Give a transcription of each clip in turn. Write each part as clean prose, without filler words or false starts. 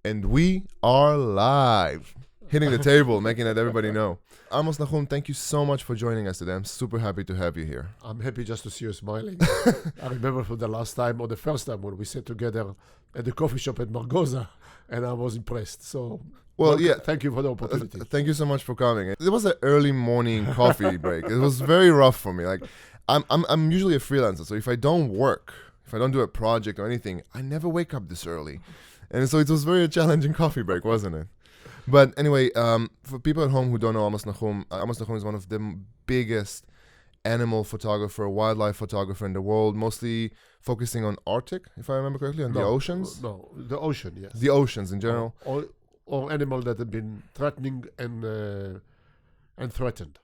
And we are live. Hitting the table, making it everybody know. Amos Nahum, thank you so much for joining us today. I'm super happy to have you here. I'm happy just to see you smiling. I remember for the last time or the first time when we sat together at the coffee shop at Margosa, and I was impressed. So, thank you for the opportunity. Thank you so much for coming. It was an early morning coffee break. It was very rough for me. Like, I'm usually a freelancer, so if I don't work, if I don't do a project or anything, I never wake up this early. And so it was very challenging coffee break, wasn't it? But anyway, for people at home who don't know Amos Nahum is one of the biggest animal photographer, wildlife photographer in the world, mostly focusing on Arctic, if I remember correctly, on the oceans. No, the ocean, yes. The oceans in general. Or animals that have been threatening and threatened.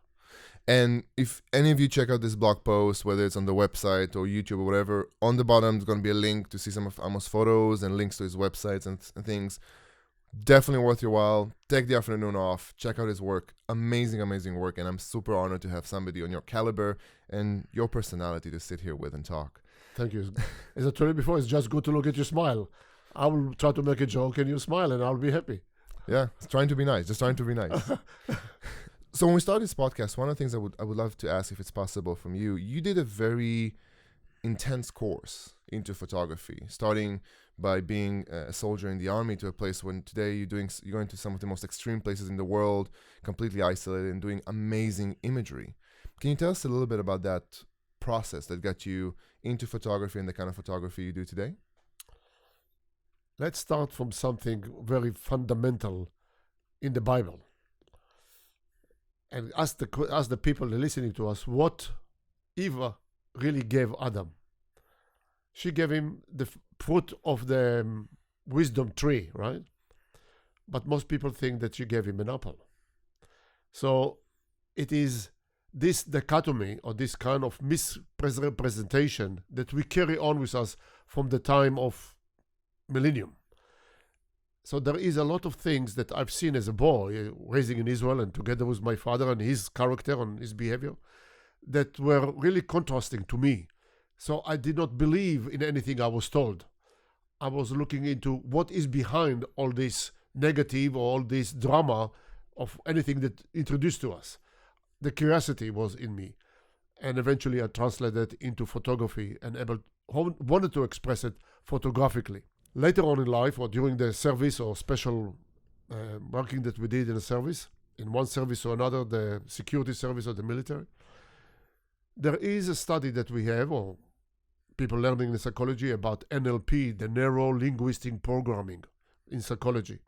And if any of you check out this blog post, whether it's on the website or YouTube or whatever, on the bottom there's going to be a link to see some of Amos' photos and links to his websites and things. Definitely worth your while. Take the afternoon off. Check out his work. Amazing, amazing work. And I'm super honored to have somebody on your caliber and your personality to sit here with and talk. Thank you. As I told you before, it's just good to look at you smile. I will try to make a joke and you smile and I'll be happy. Yeah, it's trying to be nice. Just trying to be nice. So when we started this podcast, one of the things I would love to ask, if it's possible from you, you did a very intense course into photography, starting by being a soldier in the army to a place when today you're going to some of the most extreme places in the world, completely isolated and doing amazing imagery. Can you tell us a little bit about that process that got you into photography and the kind of photography you do today? Let's start from something very fundamental in the Bible. And ask the people listening to us, what Eve really gave Adam? She gave him the fruit of the wisdom tree, right? But most people think that she gave him an apple. So it is this dichotomy or this kind of misrepresentation that we carry on with us from the time of millennium. So there is a lot of things that I've seen as a boy, raising in Israel and together with my father and his character and his behavior, that were really contrasting to me. So I did not believe in anything I was told. I was looking into what is behind all this negative or all this drama of anything that introduced to us. The curiosity was in me. And eventually I translated into photography and wanted to express it photographically. Later on in life, or during the service or special working that we did in a service, in one service or another, the security service or the military, there is a study that we have, or people learning in psychology, about NLP, the neuro-linguistic programming in psychology,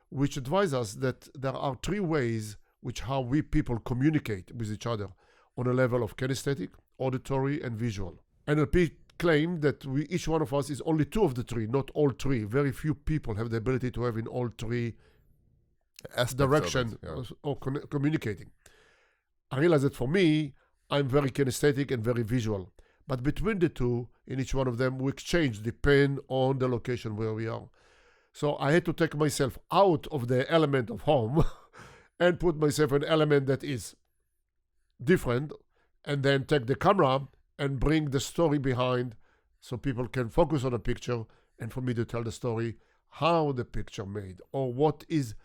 which advises us that there are three ways which how we people communicate with each other on a level of kinesthetic, auditory, and visual. NLP claim that each one of us is only two of the three, not all three. Very few people have the ability to have in all three directions or communicating. I realize that for me, I'm very kinesthetic and very visual. But between the two, in each one of them, we exchange depend on the location where we are. So I had to take myself out of the element of home and put myself in an element that is different, and then take the camera and bring the story behind so people can focus on a picture and for me to tell the story how the picture made, or what is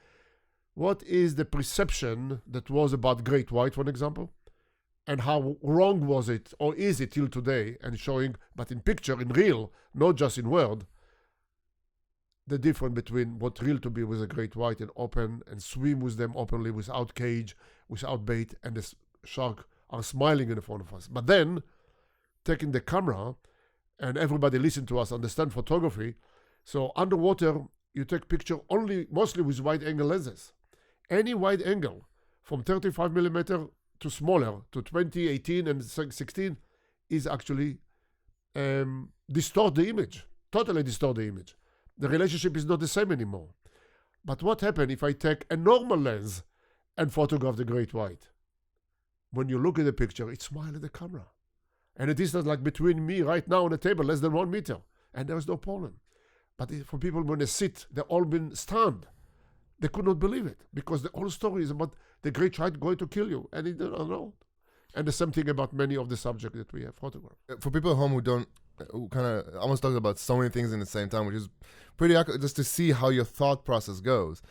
the perception that was about great white, for example, and how wrong was it, or is it till today, and showing, but in picture, in real, not just in word, the difference between what real to be with a great white and open and swim with them openly without cage, without bait, and the shark are smiling in front of us. But then taking the camera and everybody listen to us, understand photography. So underwater, you take picture mostly with wide angle lenses. Any wide angle from 35 millimeter to smaller to 20, 18 and 16 is actually distort the image, totally distort the image. The relationship is not the same anymore. But what happens if I take a normal lens and photograph the great white? When you look at the picture, it smiles at the camera. And it is not like between me right now on the table, less than 1 meter. And there is no problem. But for people, when they sit, they've all been stunned. They could not believe it. Because the whole story is about the great white going to kill you. And they don't know. And the same thing about many of the subjects that we have photographed. For people at home who don't kind of almost talked about so many things in the same time, which is pretty accurate, just to see how your thought process goes.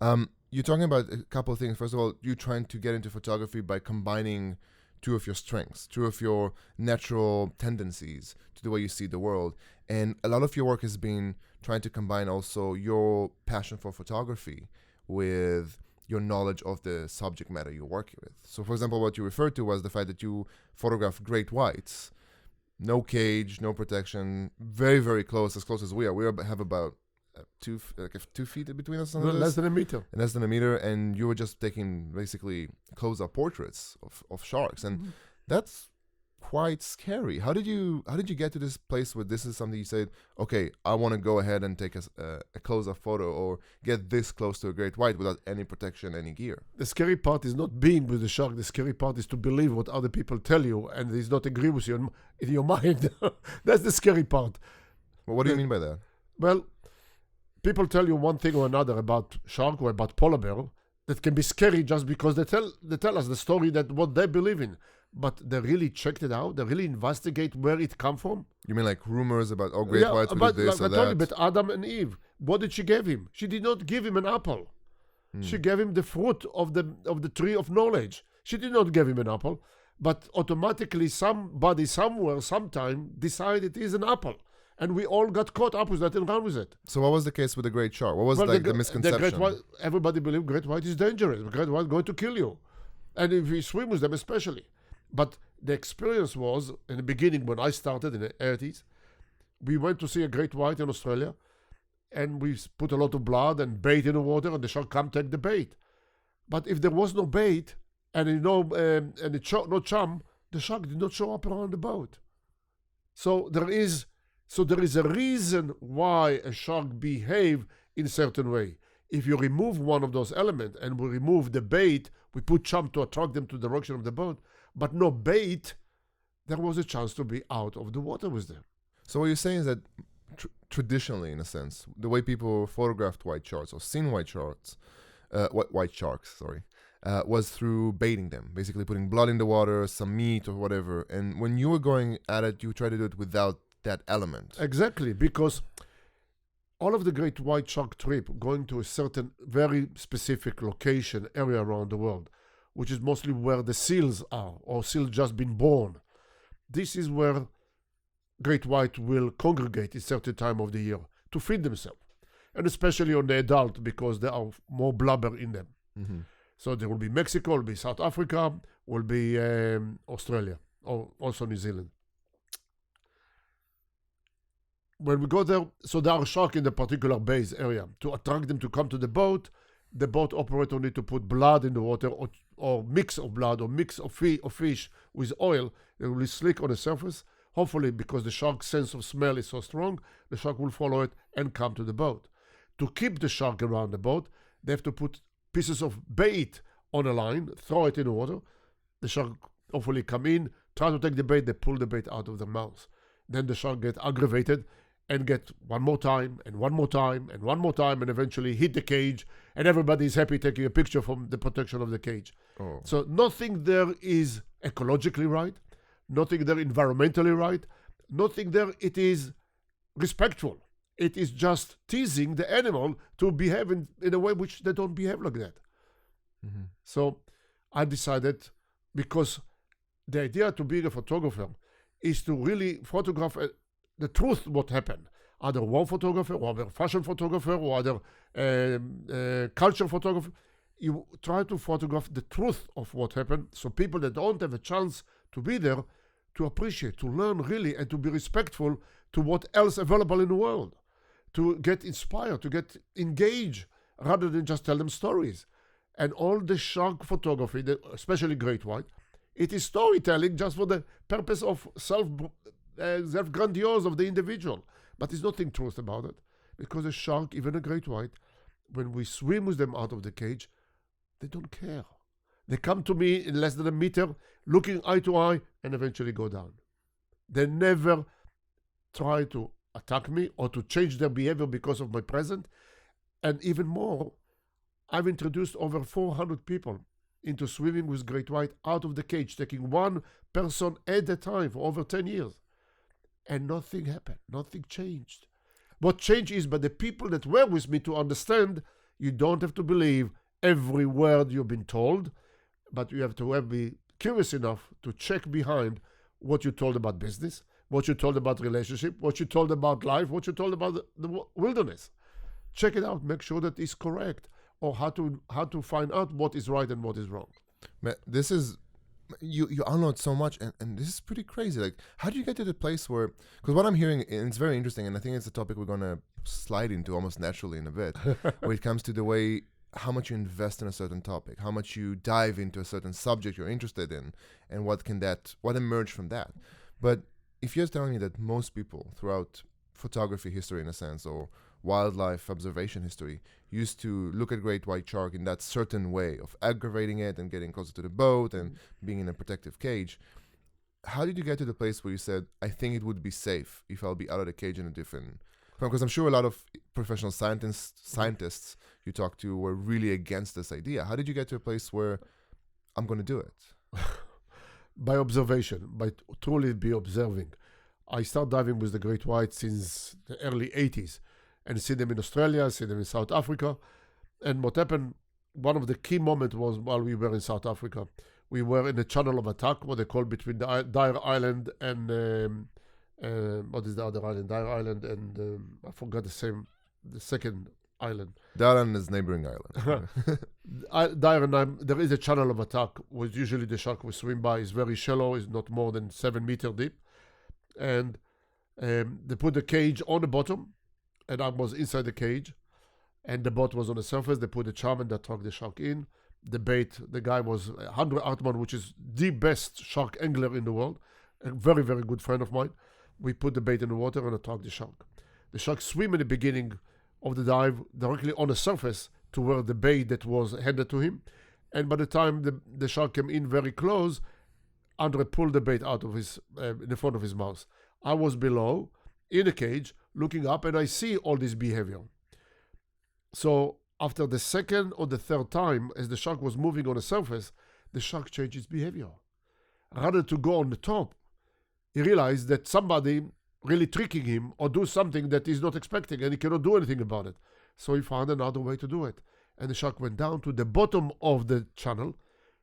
You're talking about a couple of things. First of all, you trying to get into photography by combining two of your strengths, two of your natural tendencies to the way you see the world. And a lot of your work has been trying to combine also your passion for photography with your knowledge of the subject matter you're working with. So, for example, what you referred to was the fact that you photograph great whites, no cage, no protection, very, very close as we are. We have about 2 feet between us. Less than a meter. Less than a meter, and you were just taking basically close-up portraits of sharks, and that's quite scary. How did you get to this place where this is something you said, okay, I want to go ahead and take a close-up photo or get this close to a great white without any protection, any gear? The scary part is not being with the shark. The scary part is to believe what other people tell you and is not agree with you in your mind. That's the scary part. Well, what do you mean by that? Well, people tell you one thing or another about shark or about polar bear that can be scary just because they tell us the story that what they believe in. But they really checked it out. They really investigate where it come from. You mean like rumors about great whites will do this or that? But Adam and Eve, what did she give him? She did not give him an apple. She gave him the fruit of the tree of knowledge. She did not give him an apple, but automatically somebody somewhere sometime decided it is an apple. And we all got caught up with that and ran with it. So what was the case with the great shark? What was the misconception? The great white, everybody believed great white is dangerous. Great white is going to kill you. And if you swim with them especially. But the experience was, in the beginning when I started in the 80s, we went to see a great white in Australia, and we put a lot of blood and bait in the water, and the shark come take the bait. But if there was no bait, and no chum, the shark did not show up around the boat. So there is a reason why a shark behave in a certain way. If you remove one of those elements, and we remove the bait, we put chum to attract them to the direction of the boat, but no bait, there was a chance to be out of the water with them. So what you're saying is that traditionally, in a sense, the way people photographed white sharks or seen white sharks, was through baiting them, basically putting blood in the water, some meat or whatever. And when you were going at it, you tried to do it without that element. Exactly, because all of the great white shark trip going to a certain very specific location, area around the world, which is mostly where the seals are, or seals just been born. This is where great white will congregate at a certain time of the year to feed themselves, and especially on the adult, because there are more blubber in them. Mm-hmm. So there will be Mexico, will be South Africa, will be Australia, or also New Zealand. When we go there, so there are sharks in the particular base area. To attract them to come to the boat operator need to put blood in the water, or mix of blood, or mix of fish with oil. It will be slick on the surface. Hopefully, because the shark's sense of smell is so strong, the shark will follow it and come to the boat. To keep the shark around the boat, they have to put pieces of bait on a line, throw it in the water. The shark hopefully come in, try to take the bait, they pull the bait out of their mouth. Then the shark get aggravated and get one more time, and one more time, and one more time, and eventually hit the cage, and everybody is happy taking a picture from the protection of the cage. Oh. So nothing there is ecologically right, nothing there environmentally right, nothing there it is respectful. It is just teasing the animal to behave in a way which they don't behave like that. Mm-hmm. So I decided, because the idea to be a photographer is to really photograph the truth what happened. Either war photographer, or other fashion photographer, or other culture photographer. You try to photograph the truth of what happened, so people that don't have a chance to be there, to appreciate, to learn really, and to be respectful to what else available in the world, to get inspired, to get engaged, rather than just tell them stories. And all the shark photography, especially great white, it is storytelling just for the purpose of self-grandiose of the individual. But there's nothing truth about it, because a shark, even a great white, when we swim with them out of the cage, they don't care. They come to me in less than a meter, looking eye to eye, and eventually go down. They never try to attack me or to change their behavior because of my presence. And even more, I've introduced over 400 people into swimming with great white out of the cage, taking one person at a time for over 10 years. And nothing happened. Nothing changed. What changed is by the people that were with me to understand you don't have to believe every word you've been told, but you have to be curious enough to check behind what you told about business, what you told about relationship, what you told about life, what you told about the wilderness. Check it out. Make sure that it's correct, or how to find out what is right and what is wrong. Man, this is you unload so much, and this is pretty crazy. Like, how do you get to the place where, because what I'm hearing, and it's very interesting, and I think it's a topic we're gonna slide into almost naturally in a bit, where it comes to the way how much you invest in a certain topic, how much you dive into a certain subject you're interested in, and what emerged from that. But if you're telling me that most people throughout photography history, in a sense, or wildlife observation history, used to look at great white shark in that certain way of aggravating it and getting closer to the boat and being in a protective cage, how did you get to the place where you said, I think it would be safe if I'll be out of the cage in a different... Because I'm sure a lot of professional scientists you talk to were really against this idea. How did you get to a place where I'm going to do it? By observation, by truly be observing. I started diving with the great white since the early 80s, and see them in Australia, see them in South Africa. And what happened, one of the key moments was while we were in South Africa. We were in the channel of attack, what they call between the Dyer Island and what is the other island? Dyer Island and I forgot the second island. The island is neighboring island. Dyer and there is a channel of attack, which usually the shark will swim by. It's very shallow, it's not more than 7 meters deep. And they put the cage on the bottom, and I was inside the cage, and the boat was on the surface. They put the charm and they tucked the shark in. The bait, the guy was Andre Hartman, which is the best shark angler in the world, a very, very good friend of mine. We put the bait in the water and I tucked the shark. The shark swam in the beginning of the dive directly on the surface to where the bait that was handed to him. And by the time the shark came in very close, Andre pulled the bait out of his in the front of his mouth. I was below in the cage looking up, and I see all this behavior. So after the second or the third time, as the shark was moving on the surface, the shark changed its behavior. Rather to go on the top, he realized that somebody really tricking him or do something that he's not expecting, and he cannot do anything about it. So he found another way to do it. And the shark went down to the bottom of the channel,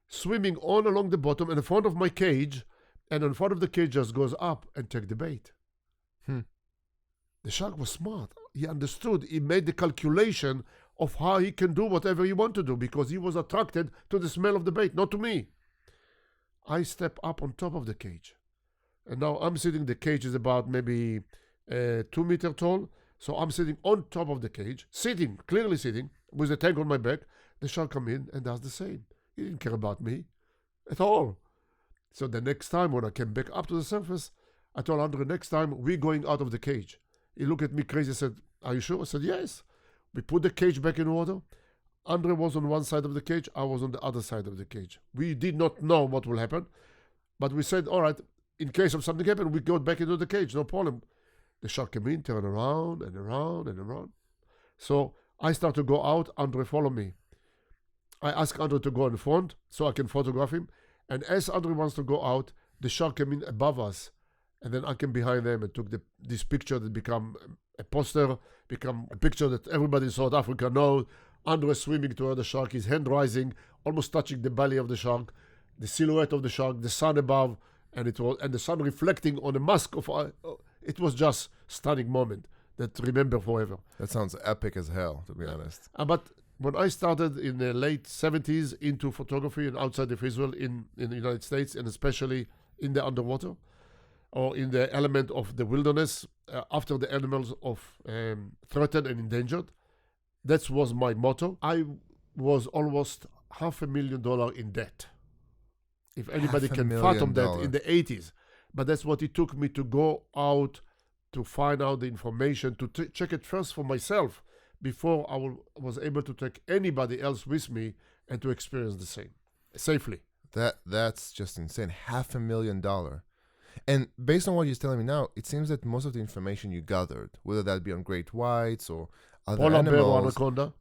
swimming on along the bottom in front of my cage, and in front of the cage just goes up and take the bait. The shark was smart. He understood. He made the calculation of how he can do whatever he wanted to do because he was attracted to the smell of the bait, not to me. I step up on top of the cage. And now I'm sitting, the cage is about maybe 2 meters tall. So I'm sitting on top of the cage, clearly sitting, with a tank on my back. The shark come in and does the same. He didn't care about me at all. So the next time when I came back up to the surface, I told Andre, next time we're going out of the cage. He looked at me crazy, said, are you sure? I said, yes. We put the cage back in water. Andre was on one side of the cage. I was on the other side of the cage. We did not know what will happen. But we said, all right, in case of something happen, we go back into the cage, no problem. The shark came in, turned around and around and around. So I start to go out. Andre followed me. I asked Andre to go in front so I can photograph him. And as Andre wants to go out, the shark came in above us. And then I came behind them and took this picture that became a poster, become a picture that everybody in South Africa knows. Andre swimming toward the shark, his hand rising, almost touching the belly of the shark, the silhouette of the shark, the sun above, and the sun reflecting on the mask of. It was just stunning moment that remember forever. That sounds epic as hell, to be honest. But when I started in the late 70s into photography and outside of Israel in the United States, and especially in the underwater, or in the element of the wilderness, after the animals of threatened and endangered. That was my motto. I was almost $500,000 in debt. If anybody can fathom that in the 80s. But that's what it took me to go out to find out the information, to check it first for myself before I was able to take anybody else with me and to experience the same safely. That's just insane. $500,000. And based on what you're telling me now, it seems that most of the information you gathered, whether that be on great whites or other polar animals, bear or anaconda,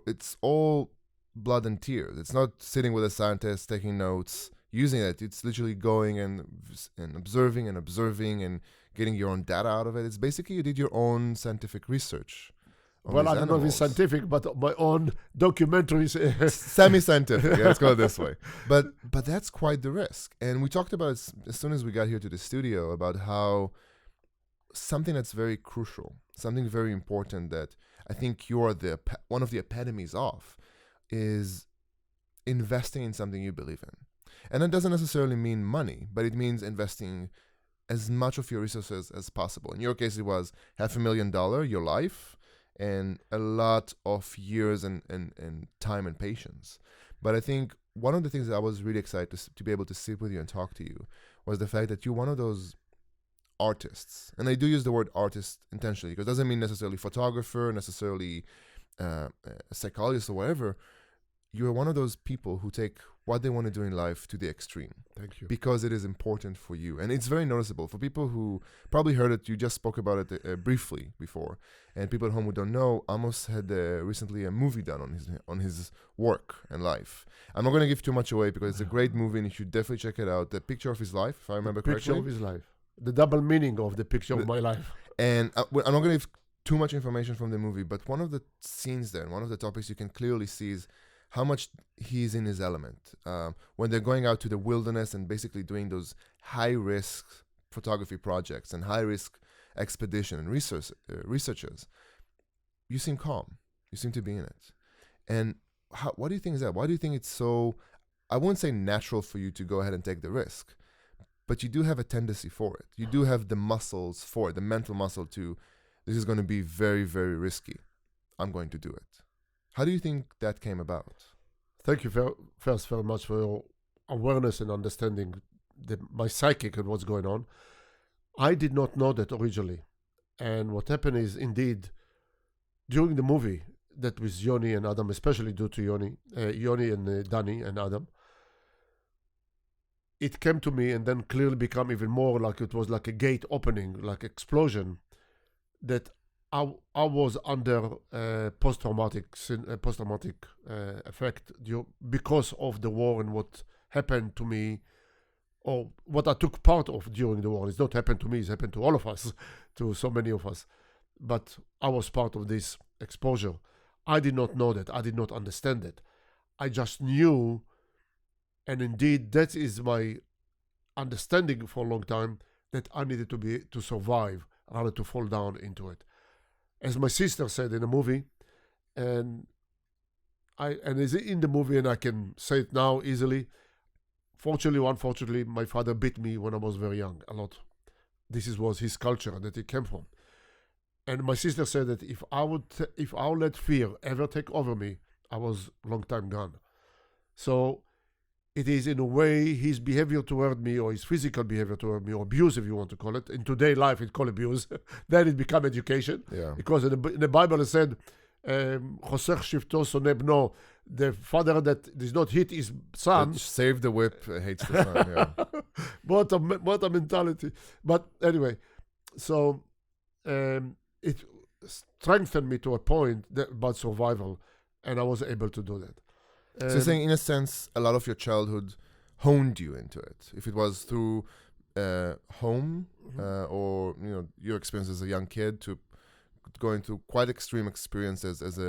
it's all blood and tears. It's not sitting with a scientist taking notes, using it. It's literally going and observing and getting your own data out of it. It's basically you did your own scientific research. Well, I don't know if it's scientific, but my own documentaries. Semi-scientific, let's go this way. But that's quite the risk. And we talked about it as soon as we got here to the studio about how something that's very crucial, something very important that I think you're one of the epitomes of, is investing in something you believe in. And that doesn't necessarily mean money, but it means investing as much of your resources as possible. In your case, it was $500,000, your life, and a lot of years and time and patience. But I think one of the things that I was really excited to be able to sit with you and talk to you was the fact that you're one of those artists. And I do use the word artist intentionally because it doesn't mean necessarily photographer, necessarily a psychologist or whatever. You're one of those people who take what they want to do in life to the extreme. Thank you. Because it is important for you. And it's very noticeable. For people who probably heard it, you just spoke about it briefly before. And people at home who don't know, Amos had recently a movie done on his work and life. I'm not going to give too much away because it's a great movie and you should definitely check it out. The Picture of His Life, if I remember correctly. Picture of His Life. The double meaning of the picture of my life. And I'm not going to give too much information from the movie, but one of the scenes there, and one of the topics you can clearly see is how much he's in his element. When they're going out to the wilderness and basically doing those high-risk photography projects and high-risk expedition and researches, you seem calm. You seem to be in it. And what do you think is that? Why do you think it's so, I wouldn't say natural for you to go ahead and take the risk, but you do have a tendency for it. You do have the muscles for it, the mental muscle to, this is going to be very, very risky. I'm going to do it. How do you think that came about? Thank you first very much for your awareness and understanding my psychic and what's going on. I did not know that originally. And what happened is, indeed, during the movie, that with Yoni and Adam, especially due to Yoni and Danny and Adam, it came to me and then clearly became even more like it was like a gate opening, like explosion, that I was under post-traumatic effect because of the war and what happened to me, or what I took part of during the war. It's not happened to me, it's happened to all of us, to so many of us. But I was part of this exposure. I did not know that. I did not understand it. I just knew, and indeed that is my understanding for a long time, that I needed to survive rather to fall down into it. As my sister said in a movie, and is in the movie, and I can say it now easily. Fortunately or unfortunately, my father beat me when I was very young, a lot. This was his culture that he came from. And my sister said that if I would let fear ever take over me, I was long time gone. So it is in a way his behavior toward me, or his physical behavior toward me, or abuse if you want to call it. In today's life it's called abuse. Then it became education. Yeah. Because in the Bible it said, Chosech shifto soneh bno, the father that does not hit his son. Save the whip, hates the son. Yeah. What a mentality. But anyway, so it strengthened me to a point about survival, and I was able to do that. So you're saying, in a sense, a lot of your childhood honed you into it. If it was through home or your experience as a young kid to going through quite extreme experiences as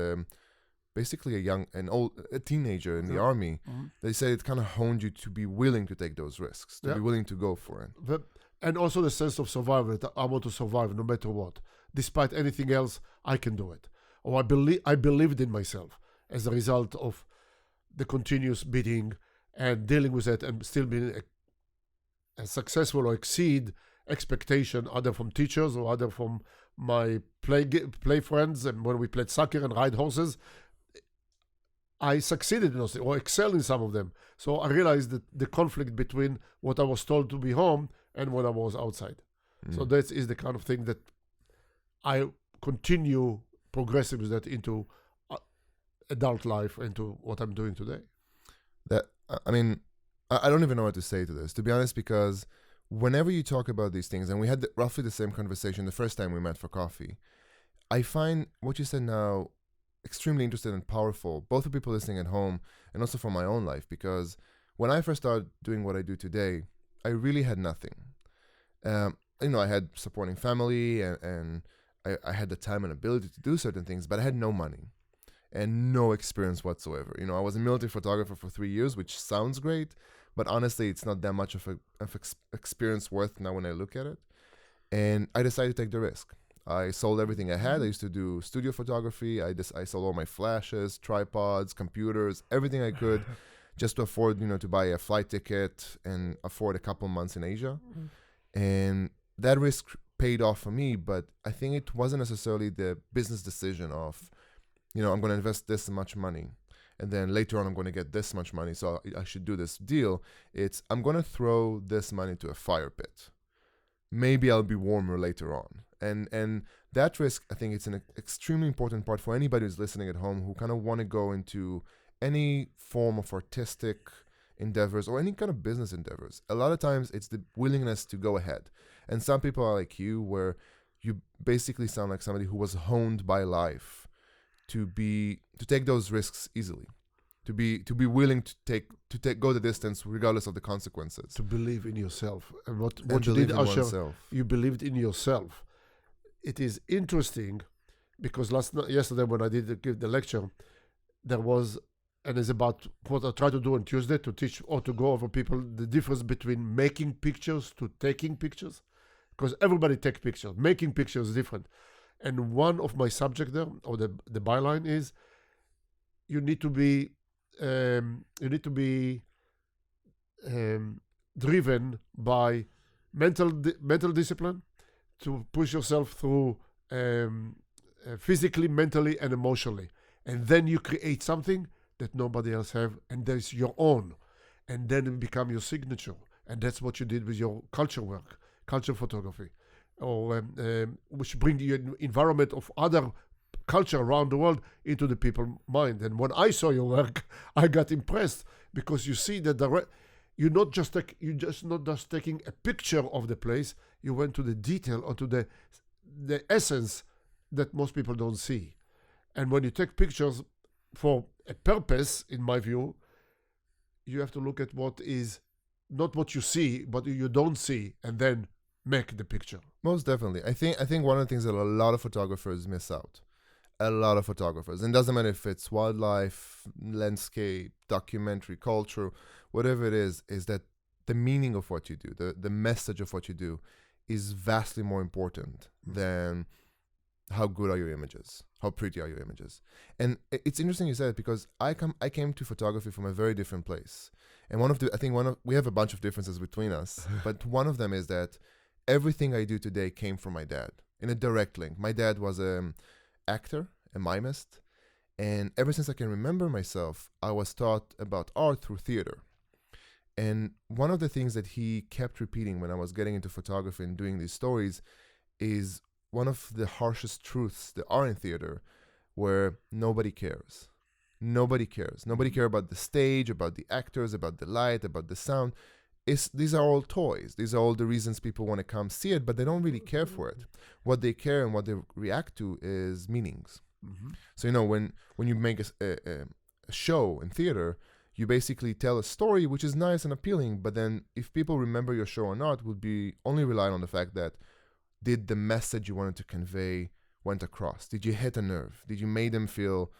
basically a teenager in the army, they say it kind of honed you to be willing to take those risks, to be willing to go for it. And also the sense of survival, that I want to survive no matter what. Despite anything else, I can do it. Or I believed in myself as a result of the continuous beating and dealing with it, and still being a successful or exceed expectation, either from teachers or either from my play friends. And when we played soccer and ride horses, I succeeded in those or excelled in some of them. So I realized that the conflict between what I was told to be home and what I was outside. So that is the kind of thing that I continue progressing with that into adult life, into what I'm doing today. I don't even know what to say to this, to be honest, because whenever you talk about these things, and we had roughly the same conversation the first time we met for coffee, I find what you said now extremely interesting and powerful, both for people listening at home and also for my own life, because when I first started doing what I do today, I really had nothing. I had supporting family and I had the time and ability to do certain things, but I had no money and no experience whatsoever. I was a military photographer for 3 years, which sounds great, but honestly, it's not that much of experience worth now when I look at it. And I decided to take the risk. I sold everything I had. I used to do studio photography. I sold all my flashes, tripods, computers, everything I could, just to afford, to buy a flight ticket and afford a couple months in Asia. And that risk paid off for me, but I think it wasn't necessarily the business decision of, I'm going to invest this much money, and then later on I'm going to get this much money, so I should do this deal. It's, I'm going to throw this money to a fire pit. Maybe I'll be warmer later on. And that risk, I think it's an extremely important part for anybody who's listening at home who kind of want to go into any form of artistic endeavors or any kind of business endeavors. A lot of times it's the willingness to go ahead. And some people are like you, where you basically sound like somebody who was honed by life to take those risks easily, to be willing to go the distance regardless of the consequences. To believe in yourself. And what you did, Asher, you believed in yourself. It is interesting because yesterday when I did give the lecture, there was, and it's about what I try to do on Tuesday, to teach or to go over people the difference between making pictures to taking pictures, because everybody takes pictures. Making pictures is different. And one of my subject there, or the byline is, you need to be driven by mental discipline to push yourself through physically, mentally, and emotionally, and then you create something that nobody else have, and that is your own, and then it become your signature. And that's what you did with your culture work, culture photography, or which bring the environment of other culture around the world into the people's mind. And when I saw your work, I got impressed, because you see that you're not just taking a picture of the place. You went to the detail, or to the essence that most people don't see. And when you take pictures for a purpose, in my view, you have to look at what is not what you see, but you don't see, and then make the picture. Most definitely. I think one of the things that a lot of photographers miss out, a lot of photographers, and it doesn't matter if it's wildlife, landscape, documentary, culture, whatever it is that the meaning of what you do, the message of what you do is vastly more important than how good are your images, how pretty are your images. And it's interesting you said it, because I came to photography from a very different place. And we have a bunch of differences between us, but one of them is that everything I do today came from my dad, in a direct link. My dad was an actor, a mimist, and ever since I can remember myself, I was taught about art through theater. And one of the things that he kept repeating when I was getting into photography and doing these stories is one of the harshest truths that are in theater, where nobody cares. Nobody cares. Nobody cares about the stage, about the actors, about the light, about the sound. These are all toys. These are all the reasons people want to come see it, but they don't really care for it. What they care and what they react to is meanings. Mm-hmm. So, when you make a show in theater, you basically tell a story which is nice and appealing, but then if people remember your show or not would be only relying on the fact that did the message you wanted to convey went across? Did you hit a nerve? Did you make them feel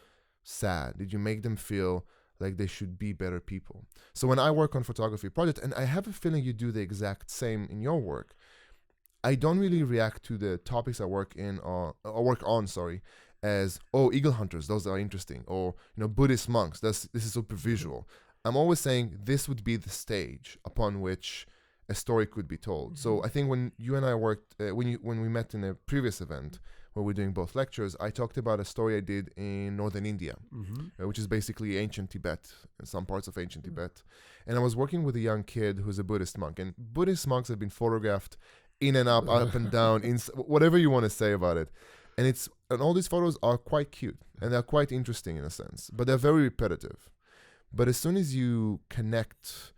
sad? Did you make them feel like they should be better people? So when I work on photography projects, and I have a feeling you do the exact same in your work, I don't really react to the topics I work on, as, eagle hunters, those are interesting, or Buddhist monks, this is super visual. I'm always saying this would be the stage upon which a story could be told. Mm-hmm. So I think when you and I worked, when we met in a previous event where we're doing both lectures, I talked about a story I did in northern India, mm-hmm. which is basically ancient Tibet, some parts of ancient Tibet. And I was working with a young kid who's a Buddhist monk, and Buddhist monks have been photographed in and up and down, whatever you want to say about it. And all these photos are quite cute, and they're quite interesting in a sense, but they're very repetitive. But as soon as you connect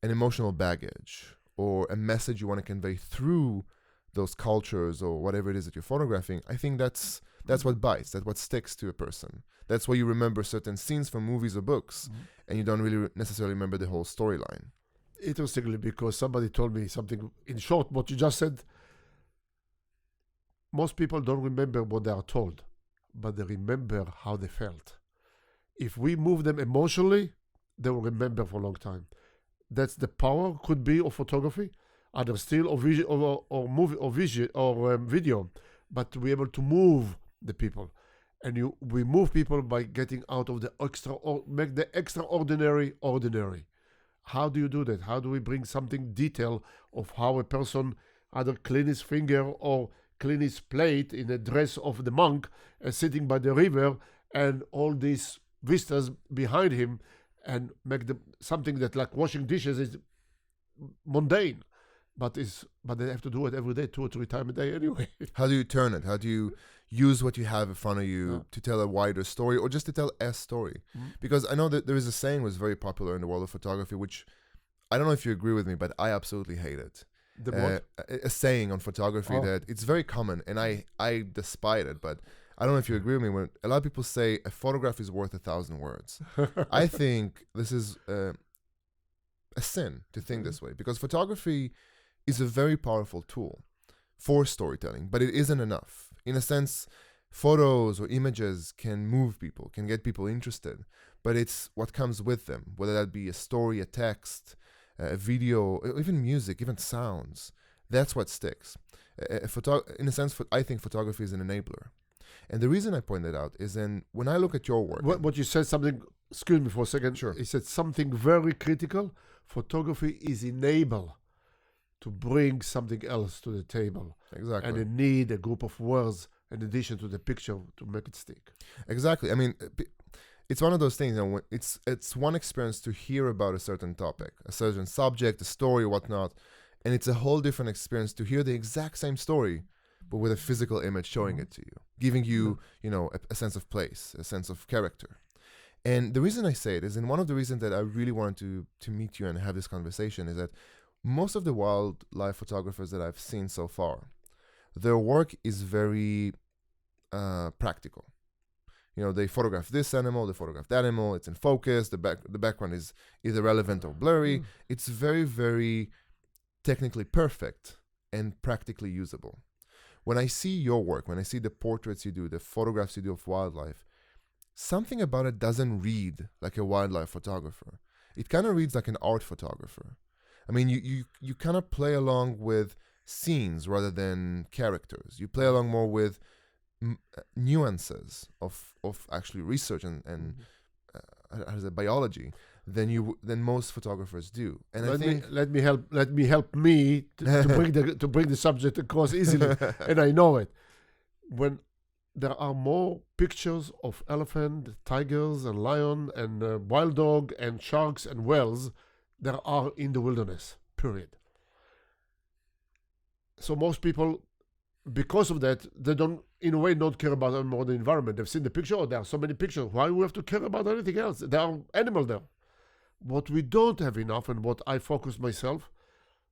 an emotional baggage or a message you want to convey through those cultures or whatever it is that you're photographing, I think that's what bites, that's what sticks to a person. That's why you remember certain scenes from movies or books, mm-hmm. and you don't really necessarily remember the whole storyline. Interestingly, because somebody told me something in short, what you just said, most people don't remember what they are told, but they remember how they felt. If we move them emotionally, they will remember for a long time. That's the power, could be, of photography, either still or movie or video, but to be able to move the people. And we move people by getting out of the make the extraordinary ordinary. How do you do that? How do we bring something detail of how a person either clean his finger or clean his plate in a dress of the monk sitting by the river, and all these vistas behind him, and make something that, like washing dishes, is mundane, but they have to do it every day, 2 or 3 times a day anyway. How do you turn it? How do you use what you have in front of you to tell a wider story, or just to tell a story? Because I know that there is a saying was very popular in the world of photography, which I don't know if you agree with me, but I absolutely hate it. The what? A saying on photography that it's very common, and I despise it, but I don't know if you agree with me, when a lot of people say a photograph is worth 1,000 words. I think this is a sin to think this way, because photography is a very powerful tool for storytelling, but it isn't enough. In a sense, photos or images can move people, can get people interested, but it's what comes with them, whether that be a story, a text, a video, even music, even sounds. That's what sticks. In a sense, I think photography is an enabler. And the reason I point that out is when I look at your work. What you said something, excuse me for a second. Sure. You said something very critical. Photography is enable to bring something else to the table. Exactly. And you need a group of words in addition to the picture to make it stick. Exactly. I mean, it's one of those things, it's one experience to hear about a certain topic, a certain subject, a story, whatnot, and it's a whole different experience to hear the exact same story, but with a physical image showing it to you, giving you, a sense of place, a sense of character. And the reason I say it is, and one of the reasons that I really wanted to meet you and have this conversation, is that most of the wildlife photographers that I've seen so far, their work is very practical. They photograph this animal, they photograph that animal, it's in focus, the background is either relevant or blurry. It's very, very technically perfect and practically usable. When I see your work, when I see the portraits you do, the photographs you do of wildlife, something about it doesn't read like a wildlife photographer. It kind of reads like an art photographer. I mean, you kind of play along with scenes rather than characters. You play along more with nuances of actually research and biology than most photographers do. And let me help to bring the subject across easily, and I know it. When there are more pictures of elephant, tigers, and lion, and wild dog, and sharks and whales there are in the wilderness. Period. So most people, because of that, they don't care about more the environment. They've seen the picture, or there are so many pictures. Why do we have to care about anything else? There are animals there. What we don't have enough, and what I focus myself,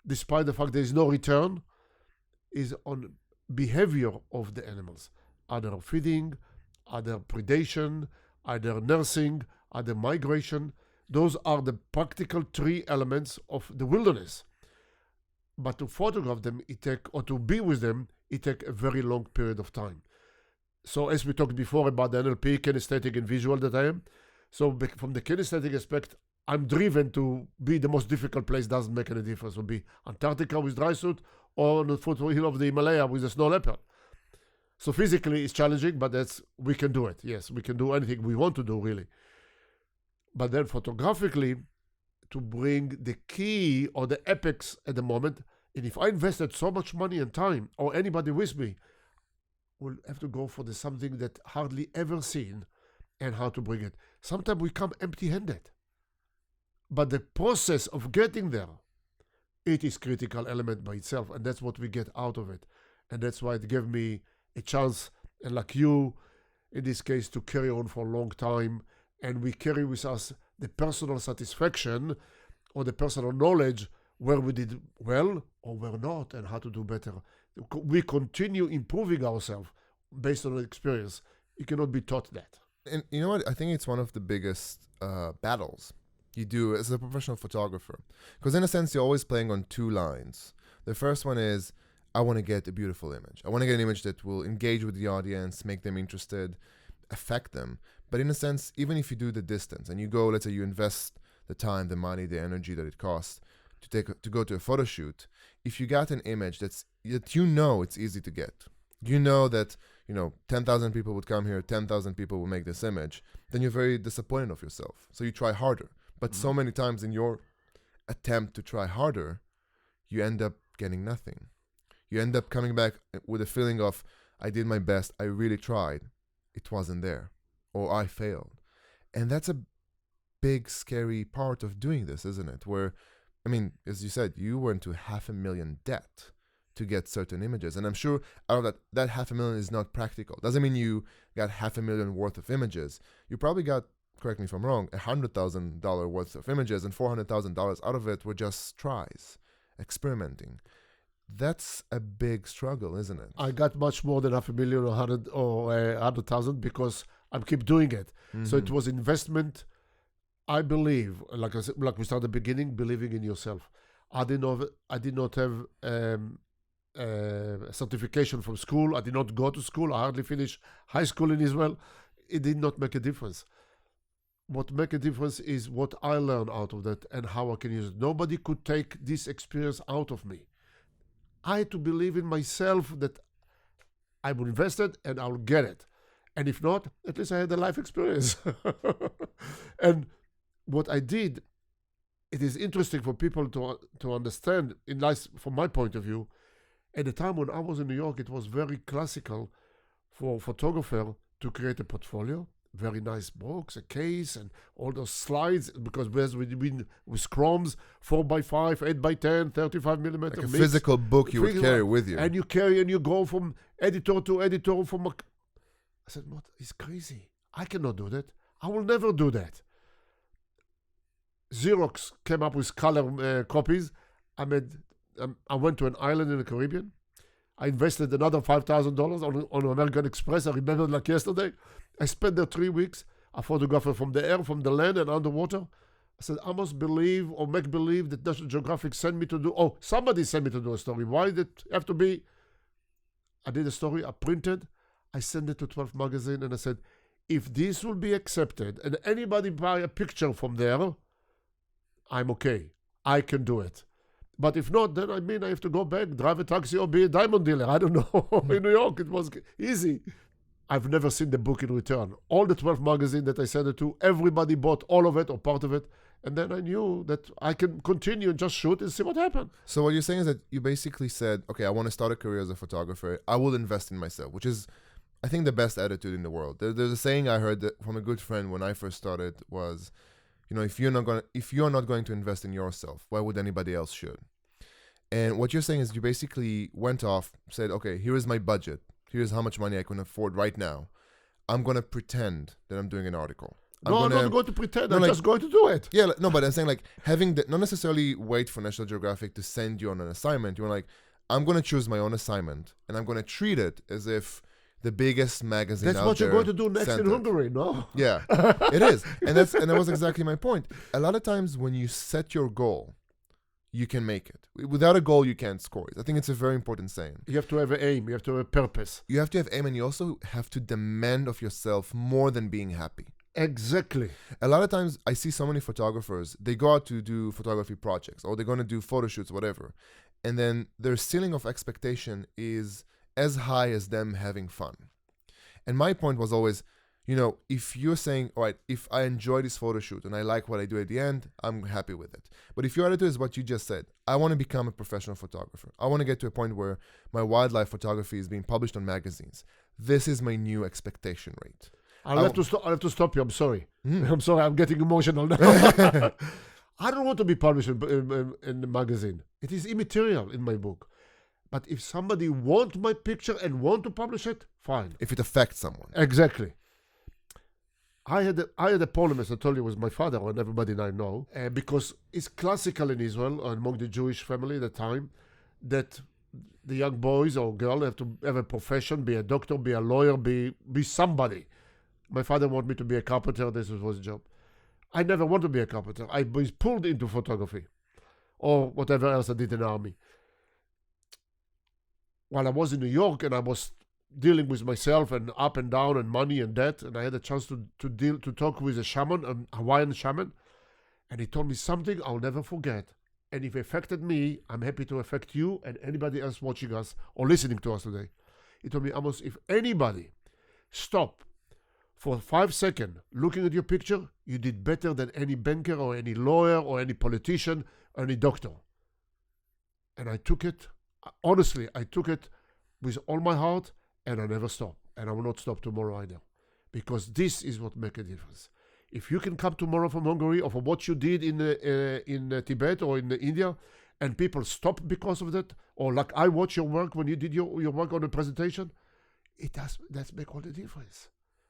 despite the fact there is no return, is on behavior of the animals. Either feeding, either predation, either nursing, either migration. Those are the practical 3 elements of the wilderness. But to photograph them, or to be with them, it takes a very long period of time. So as we talked before about the NLP, kinesthetic and visual that I am, so from the kinesthetic aspect, I'm driven to be the most difficult place. Doesn't make any difference. It will be Antarctica with dry suit, or on the foothill of the Himalaya with a snow leopard. So physically it's challenging, but we can do it. Yes, we can do anything we want to do, really. But then photographically, to bring the key or the epics at the moment, and if I invested so much money and time, or anybody with me, we'll have to go for something that hardly ever seen, and how to bring it. Sometimes we come empty-handed. But the process of getting there, it is critical element by itself, and that's what we get out of it. And that's why it gave me a chance, and like you, in this case, to carry on for a long time, and we carry with us the personal satisfaction or the personal knowledge where we did well or where not, and how to do better. We continue improving ourselves based on experience. You cannot be taught that. And you know what? I think it's one of the biggest battles you do as a professional photographer. Because in a sense, you're always playing on 2 lines. The first one is, I want to get a beautiful image. I want to get an image that will engage with the audience, make them interested, affect them. But in a sense, even if you do the distance and you go, let's say you invest the time, the money, the energy that it costs to go to a photo shoot, if you got an image that it's easy to get, that 10,000 people would come here, 10,000 people will make this image, then you're very disappointed of yourself. So you try harder. But so many times in your attempt to try harder, you end up getting nothing. You end up coming back with a feeling of, I did my best, I really tried, it wasn't there, or I failed. And that's a big, scary part of doing this, isn't it? Where, as you said, you went to $500,000 debt to get certain images. And I'm sure out of that $500,000 is not practical. Doesn't mean you got $500,000 worth of images. You probably got, correct me if I'm wrong, $100,000 worth of images, and $400,000 out of it were just tries, experimenting. That's a big struggle, isn't it? I got much more than $500,000 or 100,000 because I keep doing it. Mm-hmm. So it was investment. I believe, like I said, like we started at the beginning, believing in yourself. I did not have a certification from school. I did not go to school. I hardly finished high school in Israel. It did not make a difference. What make a difference is what I learned out of that and how I can use it. Nobody could take this experience out of me. I had to believe in myself that I will invest it and I'll get it. And if not, at least I had a life experience. And what I did, it is interesting for people to understand, in life, from my point of view. At the time when I was in New York, it was very classical for a photographer to create a portfolio, very nice box, a case, and all those slides, because with chromes, 4x5, 8x10, 35 millimeter. Like a physical book you would carry with you. And you carry and you go from editor to editor. I said, what? It's crazy. I cannot do that. I will never do that. Xerox came up with color copies. I went to an island in the Caribbean. I invested another $5,000 on American Express. I remember like yesterday. I spent there 3 weeks. I photographed from the air, from the land, and underwater. I said, I must believe or make believe that National Geographic sent me to do. Oh, somebody sent me to do a story. Why did it have to be? I did a story. I printed. I sent it to 12 magazine, and I said, if this will be accepted and anybody buy a picture from there, I'm okay. I can do it. But if not, then I have to go back, drive a taxi, or be a diamond dealer. I don't know. In New York, it was easy. I've never seen the book in return. All the 12 magazines that I sent it to, everybody bought all of it or part of it. And then I knew that I can continue and just shoot and see what happened. So what you're saying is that you basically said, okay, I want to start a career as a photographer. I will invest in myself, which is, I think, the best attitude in the world. There's a saying I heard that from a good friend when I first started was, if you're not going to invest in yourself, why would anybody else should? And what you're saying is you basically went off, said, okay, here is my budget. Here's how much money I can afford right now. I'm going to pretend that I'm doing an article. I'm not going to pretend. I'm just going to do it. Yeah, no, but I'm saying having not necessarily wait for National Geographic to send you on an assignment. You're like, I'm going to choose my own assignment and I'm going to treat it as if the biggest magazine out there. That's what you're going to do next in Hungary, no? Yeah, it is. And that was exactly my point. A lot of times when you set your goal, you can make it. Without a goal, you can't score it. I think it's a very important saying. You have to have an aim. You have to have a purpose. You have to have aim, and you also have to demand of yourself more than being happy. Exactly. A lot of times, I see so many photographers, they go out to do photography projects, or they're going to do photo shoots, whatever. And then their ceiling of expectation is as high as them having fun. And my point was always, if you're saying, all right, if I enjoy this photo shoot and I like what I do at the end, I'm happy with it. But if your attitude is what you just said, I want to become a professional photographer. I want to get to a point where my wildlife photography is being published on magazines. This is my new expectation rate. I'll have to stop you. I'm sorry. I'm sorry. I'm getting emotional now. I don't want to be published in the magazine. It is immaterial in my book. But if somebody wants my picture and want to publish it, fine. If it affects someone. Exactly. I had a problem, as I told you, with my father, and everybody I know, because it's classical in Israel, among the Jewish family at the time, that the young boys or girls have to have a profession, be a doctor, be a lawyer, be somebody. My father wanted me to be a carpenter. This was his job. I never wanted to be a carpenter. I was pulled into photography or whatever else I did in the army. while I was in New York and I was dealing with myself and up and down and money and debt, and I had a chance to talk with a shaman, a Hawaiian shaman, and he told me something I'll never forget. And if it affected me, I'm happy to affect you and anybody else watching us or listening to us today. He told me, Amos, if anybody stop for 5 seconds looking at your picture, you did better than any banker or any lawyer or any politician or any doctor. And I took it, honestly, I took it with all my heart, and I never stop. And I will not stop tomorrow either. Because this is what makes a difference. If you can come tomorrow from Hungary or for what you did in Tibet or in India, and people stop because of that, or like I watch your work when you did your work on the presentation, that's make all the difference.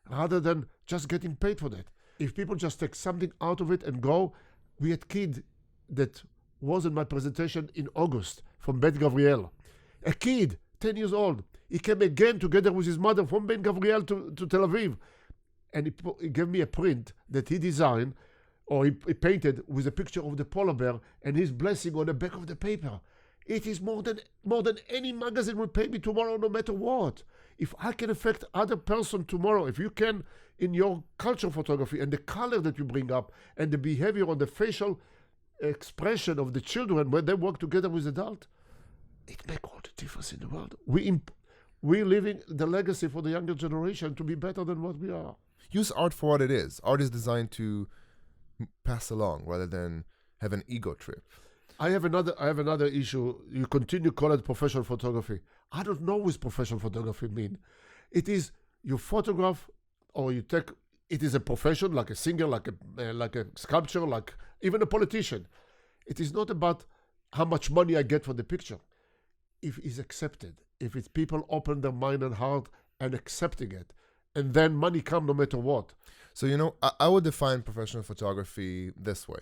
Rather than just getting paid for that. If people just take something out of it and go, we had kid that was in my presentation in August from Bet Gabriel. A kid, 10 years old. He came again together with his mother from Ben Gabriel to Tel Aviv. And he gave me a print that he designed, or he painted with a picture of the polar bear and his blessing on the back of the paper. It is more than any magazine will pay me tomorrow, no matter what. If I can affect other person tomorrow, if you can, in your culture photography and the color that you bring up and the behavior on the facial expression of the children when they work together with adult, it makes all the difference in the world. We're leaving the legacy for the younger generation to be better than what we are. Use art for what it is. Art is designed to pass along rather than have an ego trip. I have another issue. You continue call it professional photography. I don't know what professional photography mean. It is you photograph or you take. It is a profession, like a singer, like a sculptor, like even a politician. It is not about how much money I get for the picture. If it's accepted, if it's people open their mind and heart and accepting it, and then money come no matter what. So, I would define professional photography this way.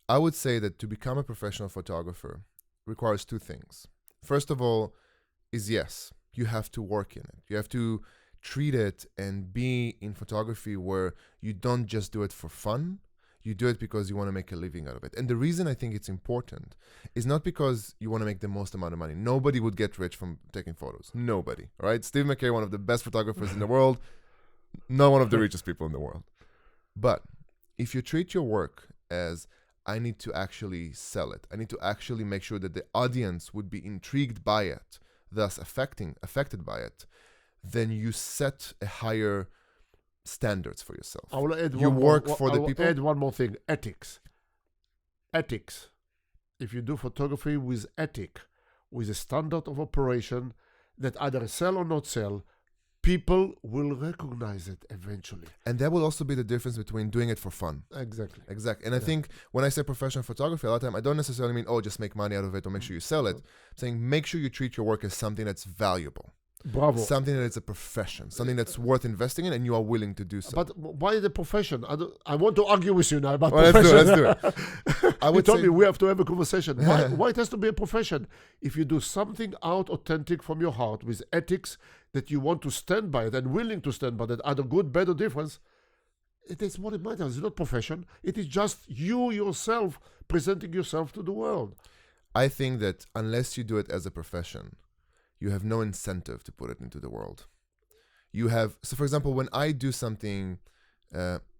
I would say that to become a professional photographer requires two things. First of all is yes, you have to work in it. You have to treat it and be in photography where you don't just do it for fun. You do it because you want to make a living out of it. And the reason I think it's important is not because you want to make the most amount of money. Nobody would get rich from taking photos. Nobody, right? Steve McKay, one of the best photographers in the world, not one of the richest people in the world. But if you treat your work as, I need to actually sell it, I need to actually make sure that the audience would be intrigued by it, thus affected by it, then you set a higher standards for yourself. I will add you work for the people. Add one more thing: ethics. If you do photography with ethic, with a standard of operation that either sell or not sell, people will recognize it eventually. And that will also be the difference between doing it for fun. Exactly. And I think when I say professional photography, a lot of time I don't necessarily mean, just make money out of it or make sure you sell it. I'm saying make sure you treat your work as something that's valuable. Bravo. Something that is a profession, something that's worth investing in, and you are willing to do so. But why the profession? I want to argue with you now about profession. Let's do it. I would you told me we have to have a conversation. Why it has to be a profession? If you do something out authentic from your heart with ethics that you want to stand by it and willing to stand by that, either good, bad, or difference, it is what it matters. It's not profession. It is just you yourself presenting yourself to the world. I think that unless you do it as a profession, you have no incentive to put it into the world. So for example, when I do something,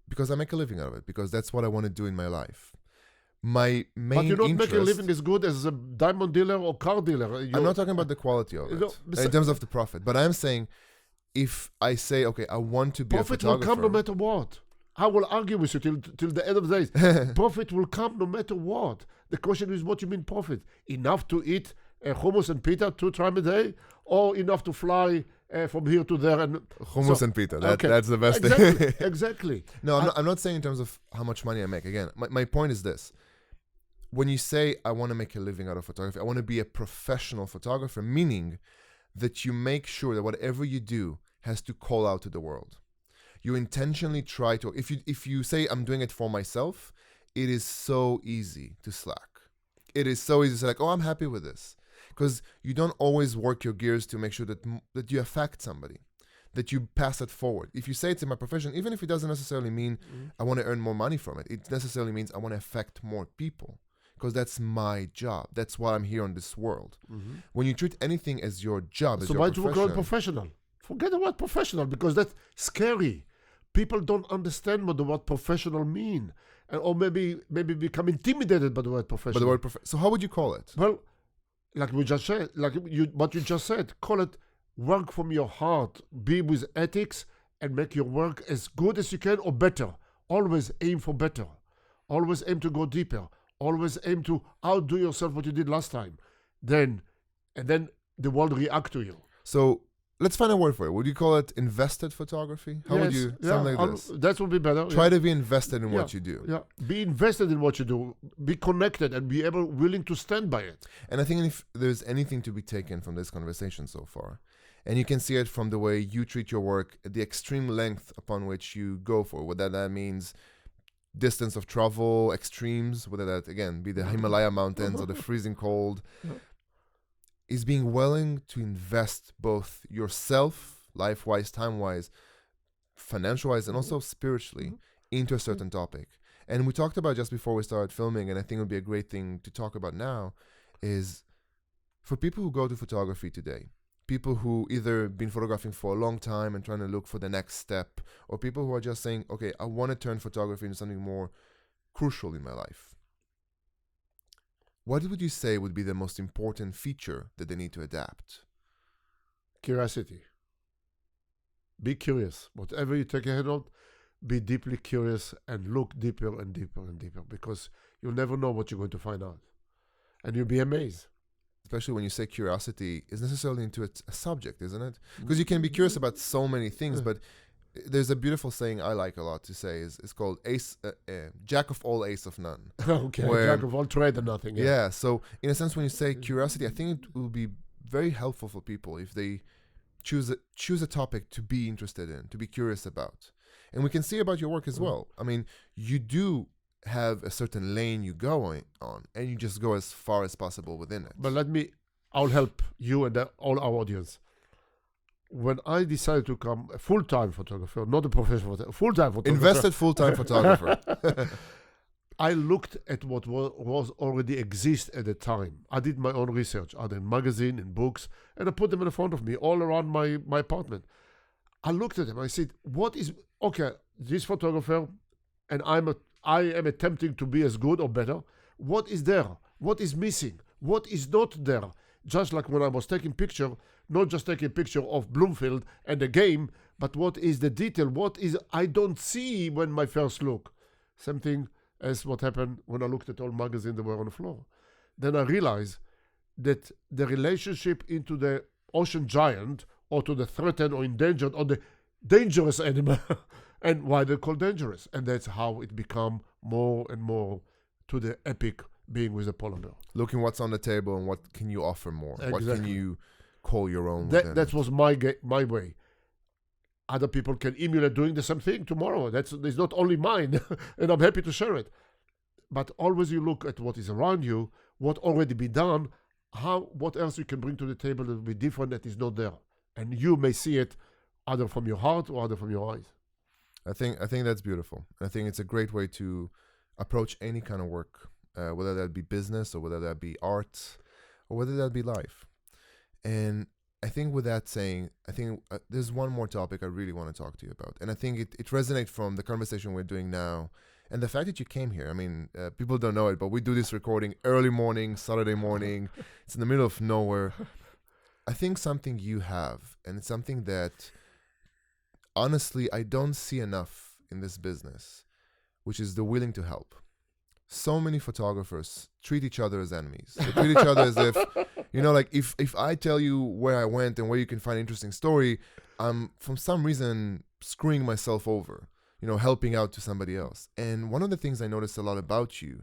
because I make a living out of it, because that's what I want to do in my life. My main But you're not interest, making a living as good as a diamond dealer or car dealer. I'm not talking about the quality of it, in terms of the profit. But I'm saying, if I say, okay, I want to be a photographer. Profit will come no matter what. I will argue with you till the end of the days. Profit will come no matter what. The question is what you mean profit. Enough to eat hummus and pita 2 times a day, or enough to fly from here to there and hummus and pita. That's the best thing. thing. Exactly. No, I'm not saying in terms of how much money I make. Again, my point is this: when you say I want to make a living out of photography, I want to be a professional photographer, meaning that you make sure that whatever you do has to call out to the world. You intentionally try to. If you say I'm doing it for myself, it is so easy to slack. It is so easy to say like, I'm happy with this. Because you don't always work your gears to make sure that you affect somebody, that you pass it forward. If you say it's in my profession, even if it doesn't necessarily mean I want to earn more money from it, it necessarily means I want to affect more people. because that's my job. That's why I'm here on this world. Mm-hmm. When you treat anything as your job, as So your why do we call it profession, professional? Forget the word professional, because that's scary. People don't understand what the word professional mean, or maybe become intimidated by the word professional. so how would you call it? Well, like we just said, what you just said, call it work from your heart. Be with ethics and make your work as good as you can or better. Always aim for better. Always aim to go deeper. Always aim to outdo yourself what you did last time. And then the world react to you. So let's find a word for it. Would you call it invested photography? How would you something like this? That would be better. Try to be invested in what you do. Yeah, be invested in what you do. Be connected and be willing to stand by it. And I think if there's anything to be taken from this conversation so far, and you can see it from the way you treat your work, the extreme length upon which you go for, whether that means distance of travel, extremes, whether that, again, be the Himalaya mountains or the freezing cold, is being willing to invest both yourself, life-wise, time-wise, financial-wise, and also spiritually into a certain topic. And we talked about just before we started filming, and I think it would be a great thing to talk about now, is for people who go to photography today, people who either been photographing for a long time and trying to look for the next step, or people who are just saying, okay, I want to turn photography into something more crucial in my life. What would you say would be the most important feature that they need to adapt? Curiosity. Be curious. Whatever you take a head on, be deeply curious and look deeper and deeper and deeper, because you'll never know what you're going to find out. And you'll be amazed. Especially when you say curiosity is necessarily into a subject, isn't it? Because you can be curious about so many things, but there's a beautiful saying I like a lot to say. It's called jack of all, ace of none. Okay, jack of all trade and nothing. Yeah, so in a sense, when you say curiosity, I think it will be very helpful for people if they choose a topic to be interested in, to be curious about. And we can see about your work as well. I mean, you do have a certain lane you go on, and you just go as far as possible within it. But I'll help you and all our audience. When I decided to become a full-time photographer, not a professional photographer, full-time photographer. Invested full-time photographer. I looked at what was already exist at the time. I did my own research, either in magazine, in books, and I put them in front of me all around my apartment. I looked at them. I said, this photographer, and I am attempting to be as good or better. What is there? What is missing? What is not there? Just like when I was taking picture, not just taking a picture of Bloomfield and the game, but what is the detail? What is I don't see when my first look? Same thing as what happened when I looked at all magazines that were on the floor. Then I realized that the relationship into the ocean giant, or to the threatened or endangered or the dangerous animal, and why they're called dangerous. And that's how it become more and more to the epic being with the polar bear. Looking what's on the table and what can you offer more. Exactly. What can you call your own. That was my way. Other people can emulate doing the same thing tomorrow. It's not only mine, and I'm happy to share it. But always you look at what is around you, what already been done, what else you can bring to the table that will be different that is not there. And you may see it either from your heart or either from your eyes. I think that's beautiful. I think it's a great way to approach any kind of work, whether that be business or whether that be art or whether that be life. And I think with that saying, there's one more topic I really want to talk to you about. And I think it resonates from the conversation we're doing now and the fact that you came here. I mean, people don't know it, but we do this recording early morning, Saturday morning. It's in the middle of nowhere. I think something you have, and it's something that honestly I don't see enough in this business, which is the willing to help. So many photographers treat each other as enemies. They treat each other as if, like if I tell you where I went and where you can find an interesting story, I'm from some reason screwing myself over, helping out to somebody else. And one of the things I noticed a lot about you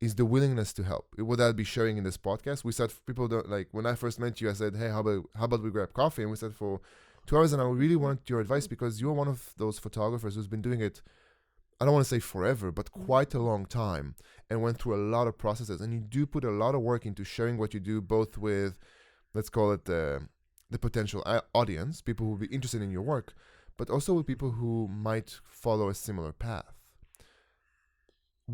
is the willingness to help. Would that be sharing in this podcast? We said people don't when I first met you, I said, hey, how about we grab coffee? And we said for 2 hours, and I really want your advice because you're one of those photographers who's been doing it, I don't want to say forever, but quite a long time, and went through a lot of processes. And you do put a lot of work into sharing what you do, both with, let's call it the potential audience, people who will be interested in your work, but also with people who might follow a similar path.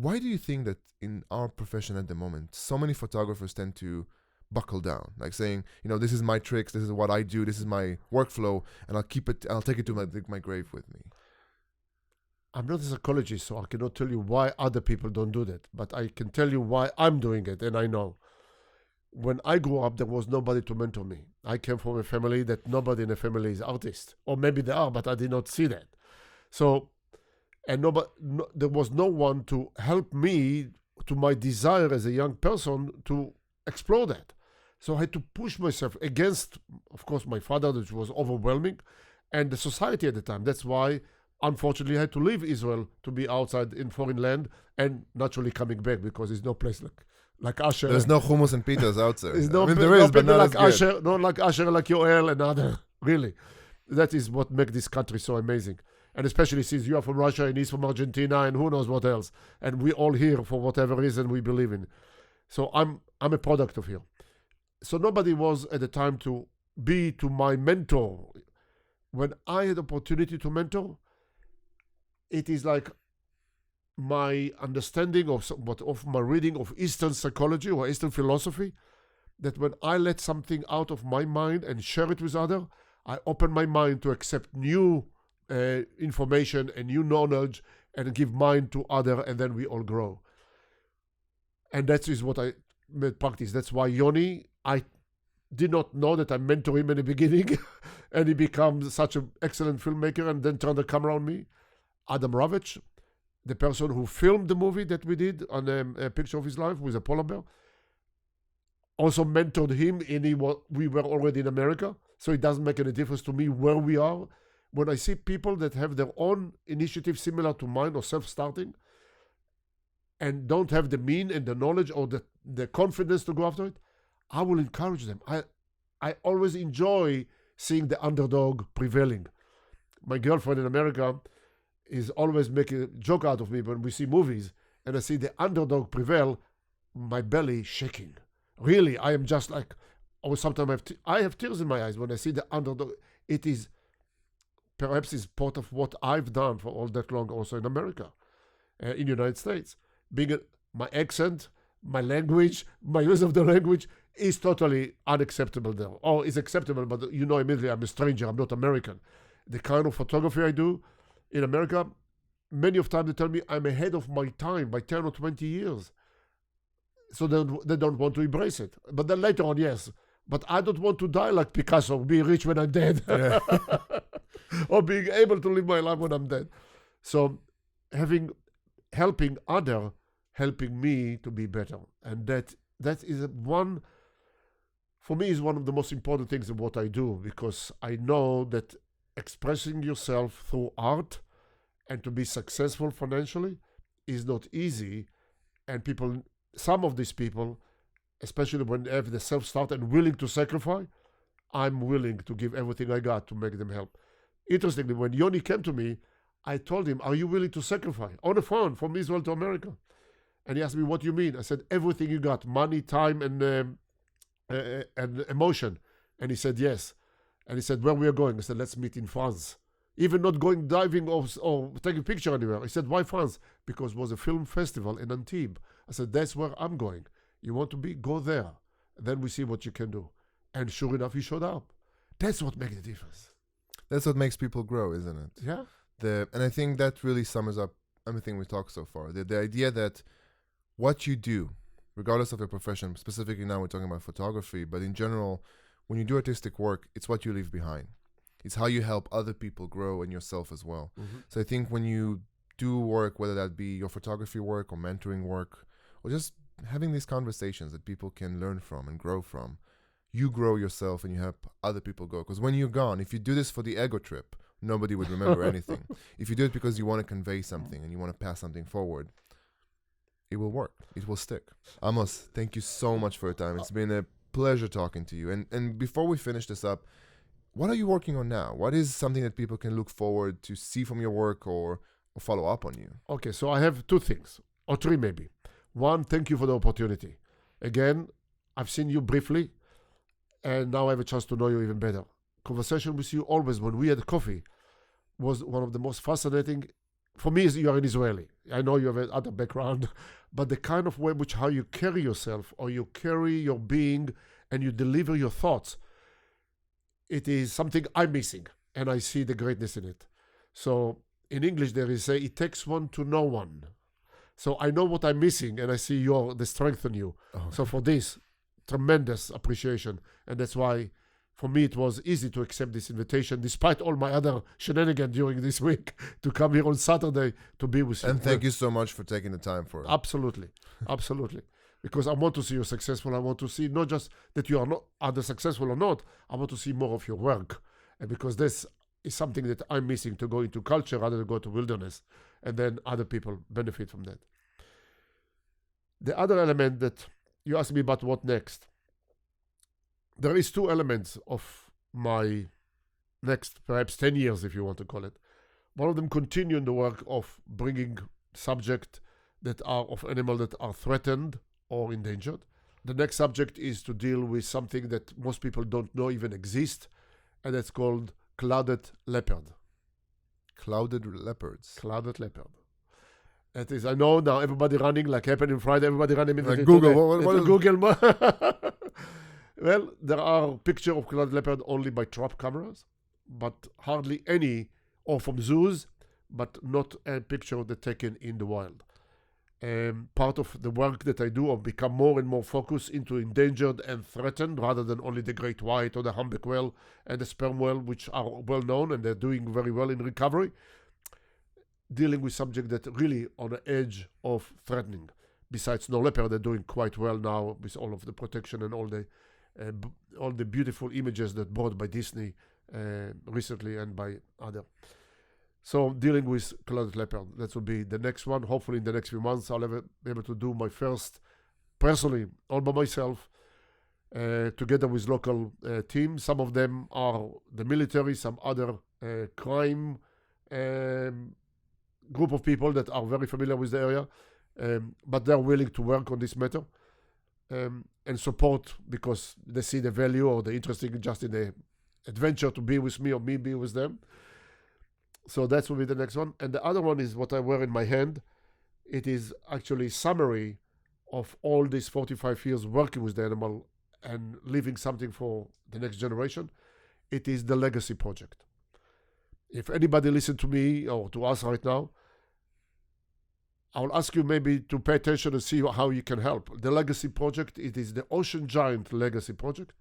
Why do you think that in our profession at the moment, so many photographers tend to buckle down, like saying, this is my tricks, this is what I do, this is my workflow, and I'll take it to my grave with me? I'm not a psychologist, so I cannot tell you why other people don't do that. But I can tell you why I'm doing it, and I know. When I grew up, there was nobody to mentor me. I came from a family that nobody in the family is artist. Or maybe they are, but I did not see that. So, there was no one to help me to my desire as a young person to explore that. So I had to push myself against, of course, my father, which was overwhelming, and the society at the time. That's why, unfortunately, I had to leave Israel to be outside in foreign land and naturally coming back because there's no place like Asher. There's no hummus and pitas out there. There is, but not like Asher, not like Asher, like Yoel and other. Really, that is what makes this country so amazing. And especially since you are from Russia and he's from Argentina and who knows what else. And we all here for whatever reason we believe in. So I'm a product of here. So nobody was at the time to be to my mentor. When I had opportunity to mentor, it is like my understanding of my reading of Eastern psychology or Eastern philosophy, that when I let something out of my mind and share it with others, I open my mind to accept new information and new knowledge and give mine to others, and then we all grow. And that is what I made practice. That's why Yoni, I did not know that I mentored him in the beginning and he becomes such an excellent filmmaker and then turned the camera on me. Adam Ravitch, the person who filmed the movie that we did on a picture of his life with a polar bear, also mentored him, and we were already in America, so it doesn't make any difference to me where we are. When I see people that have their own initiative similar to mine or self-starting and don't have the mean and the knowledge or the confidence to go after it, I will encourage them. I always enjoy seeing the underdog prevailing. My girlfriend in America is always making a joke out of me when we see movies and I see the underdog prevail, my belly shaking. Really, I am just like, or sometimes I have tears in my eyes when I see the underdog. It is, perhaps is part of what I've done for all that long also in America, in the United States. My accent, my language, my use of the language is totally unacceptable there. Or is acceptable, but immediately I'm a stranger, I'm not American. The kind of photography I do in America, many of times they tell me I'm ahead of my time by 10 or 20 years. So they don't want to embrace it. But then later on, yes. But I don't want to die like Picasso, be rich when I'm dead. Yeah. Or being able to live my life when I'm dead. So helping other, helping me to be better. And that is for me, is one of the most important things of what I do, because I know that expressing yourself through art and to be successful financially is not easy. And some of these people, especially when they have the self-start and willing to sacrifice, I'm willing to give everything I got to make them help. Interestingly, when Yoni came to me, I told him, are you willing to sacrifice? On the phone, from Israel to America. And he asked me, what do you mean? I said, everything you got, money, time, and emotion. And he said, yes. And he said, where we are going? I said, let's meet in France. Even not going diving or taking a picture anywhere. He said, why France? Because it was a film festival in Antibes. I said, that's where I'm going. You want to be? Go there. Then we see what you can do. And sure enough, he showed up. That's what makes the difference. That's what makes people grow, isn't it? Yeah. And I think that really sums up everything we talked so far. The idea that what you do, regardless of your profession, specifically now we're talking about photography, but in general, when you do artistic work, it's what you leave behind. It's how you help other people grow and yourself as well. Mm-hmm. So I think when you do work, whether that be your photography work or mentoring work, or just having these conversations that people can learn from and grow from, you grow yourself and you help other people grow. Because when you're gone, if you do this for the ego trip, nobody would remember anything. If you do it because you want to convey something and you want to pass something forward, it will work. It will stick. Amos, thank you so much for your time. It's been a pleasure talking to you. And before we finish this up, what are you working on now? What is something that people can look forward to see from your work or follow up on you? Okay, so I have two things, or three maybe. One, thank you for the opportunity. Again, I've seen you briefly, and now I have a chance to know you even better. Conversation with you always, when we had coffee, was one of the most fascinating for me, you are an Israeli. I know you have another background, but the kind of way which how you carry yourself or you carry your being and you deliver your thoughts, it is something I'm missing, and I see the greatness in it. So in English, there is it takes one to know one. So I know what I'm missing, and I see the strength in you. Oh. So for this, tremendous appreciation, and that's why for me it was easy to accept this invitation, despite all my other shenanigans during this week, to come here on Saturday to be with you. And thank you so much for taking the time for it. Absolutely, absolutely. Because I want to see you successful. I want to see not just that you are not either successful or not. I want to see more of your work, and because this is something that I'm missing to go into culture rather than go to wilderness, and then other people benefit from that. The other element that you asked me about what next. There is two elements of my next, perhaps 10 years, if you want to call it. One of them continue in the work of bringing subjects that are of animals that are threatened or endangered. The next subject is to deal with something that most people don't know even exists, and that's called clouded leopard. Clouded leopards. Clouded leopard. That is, I know now everybody running like happened in Friday, everybody running Like Google. What Google. Well, there are pictures of clouded leopard only by trap cameras, but hardly any, or from zoos, but not a picture that taken in the wild. Part of the work that I do of become more and more focused into endangered and threatened rather than only the great white or the humpback whale and the sperm whale, which are well known and they're doing very well in recovery, dealing with subjects that really on the edge of threatening. Besides snow leopard, they're doing quite well now with all of the protection and all the beautiful images that brought by Disney recently and by other. So dealing with clouded leopard, that will be the next one. Hopefully in the next few months, I'll be able to do my first, personally, all by myself, together with local teams. Some of them are the military, some other crime group of people that are very familiar with the area, but they're willing to work on this matter and support because they see the value or the interesting just in the adventure to be with me or me be with them. So that will be the next one. And the other one is what I wear in my hand. It is actually summary of all these 45 years working with the animal and leaving something for the next generation. It is the Legacy Project. If anybody listen to me or to us right now, I'll ask you maybe to pay attention and see how you can help. The Legacy Project, it is the Ocean Giant Legacy Project.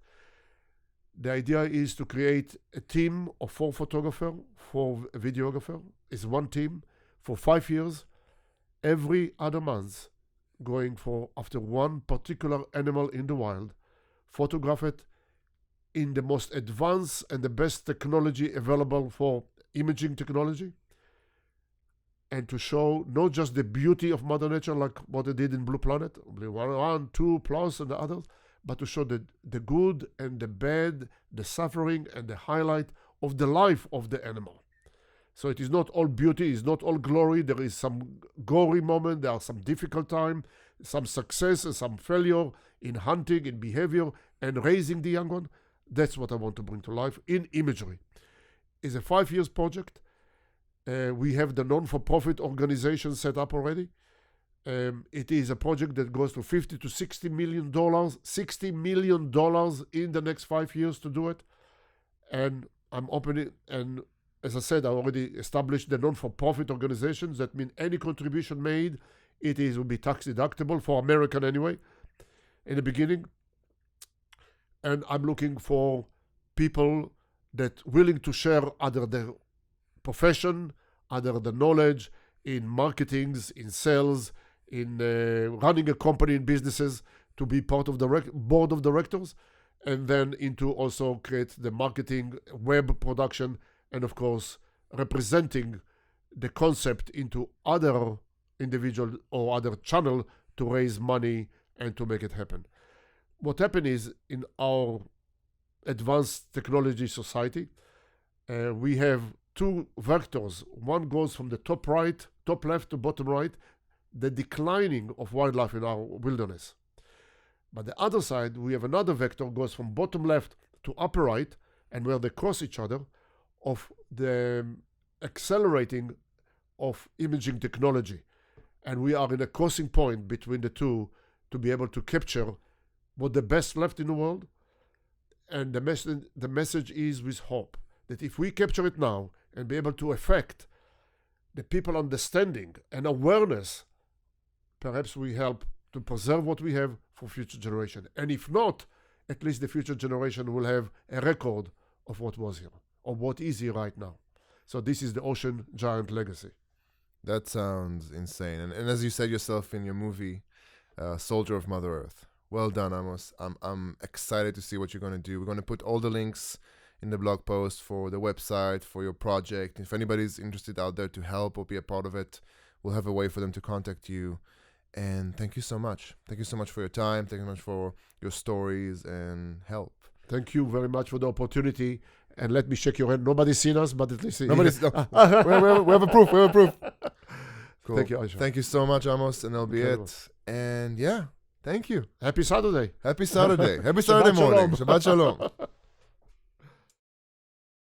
The idea is to create a team of 4 photographers, 4 videographers. It's one team for 5 years, every other month, going for after one particular animal in the wild, photograph it in the most advanced and the best technology available for imaging technology, and to show not just the beauty of Mother Nature like what they did in Blue Planet, 1, 2 plus and the others, but to show the good and the bad, the suffering and the highlight of the life of the animal. So it is not all beauty, it's not all glory. There is some gory moment, there are some difficult time, some success and some failure in hunting, in behavior, and raising the young one. That's what I want to bring to life in imagery. It's a 5 years project. We have the non-for-profit organization set up already. It is a project that goes to $50 to $60 million, $60 million in the next 5 years to do it. And I'm opening, and as I said, I already established the non-for-profit organizations. That means any contribution made, will be tax deductible for American anyway, in the beginning. And I'm looking for people that willing to share either their profession, either the knowledge in marketings, in sales, in running a company in businesses, to be part of the board of directors, and then into also create the marketing, web production, and of course representing the concept into other individual or other channel to raise money and to make it happen. What happened is in our advanced technology society, we have 2 vectors. One goes from the top left to bottom right, the declining of wildlife in our wilderness. But the other side, we have another vector goes from bottom left to upper right, and where they cross each other, of the accelerating of imaging technology. And we are in a crossing point between the two to be able to capture what the best left in the world. And the message is with hope, that if we capture it now and be able to affect the people understanding and awareness, perhaps we help to preserve what we have for future generation. And if not, at least the future generation will have a record of what was here, or what is here right now. So this is the ocean giant legacy. That sounds insane. And as you said yourself in your movie, Soldier of Mother Earth. Well done, Amos. I'm excited to see what you're going to do. We're going to put all the links in the blog post for the website, for your project. If anybody's interested out there to help or be a part of it, we'll have a way for them to contact you. And thank you so much. Thank you so much for your time. Thank you so much for your stories and help. Thank you very much for the opportunity. And let me shake your hand. Nobody's seen us, but at least... Nobody's... we have a proof. We have a proof. Cool. Thank you, Aisha. Thank you so much, Amos. And that'll be it. And yeah, thank you. Happy Saturday. Happy Saturday. Happy Saturday morning. Shabbat shalom.